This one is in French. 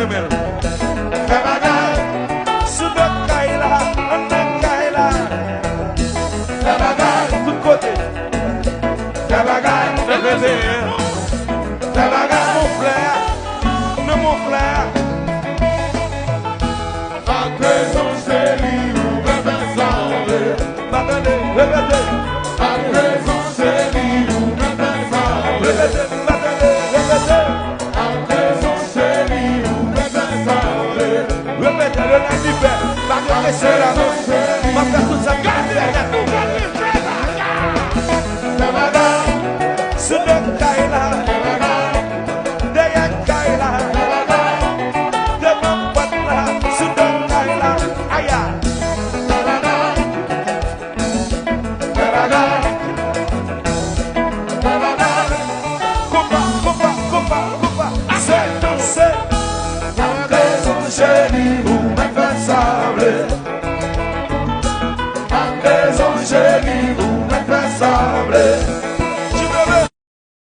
remel. Fais bagay, sous le caïla, on est caïla. Fais bagay, tout côté. Fais bagay, fais bébé. Fais bagay, mon frère, non mon frère. À présent, chérie, ou bébé semblé. M'attendez, répétez. À présent, chérie, ou bébé semblé. Répétez, m'attendez, répétez. À présent, chérie, ou bébé semblé. Répétez, le nez du père. Parce que c'est la non. Ma faire tout ça, gardez. Fais bagay, Sous le caïla, fais bagay, derrière caïla. fais bagay, Devant boîte là, sous le caïla. Aïe. fais bagay. Fais bagay, fais bagay. Compa. C'est. À présent, chérie, ou bébé semblé. À présent, chérie, ou bébé semblé.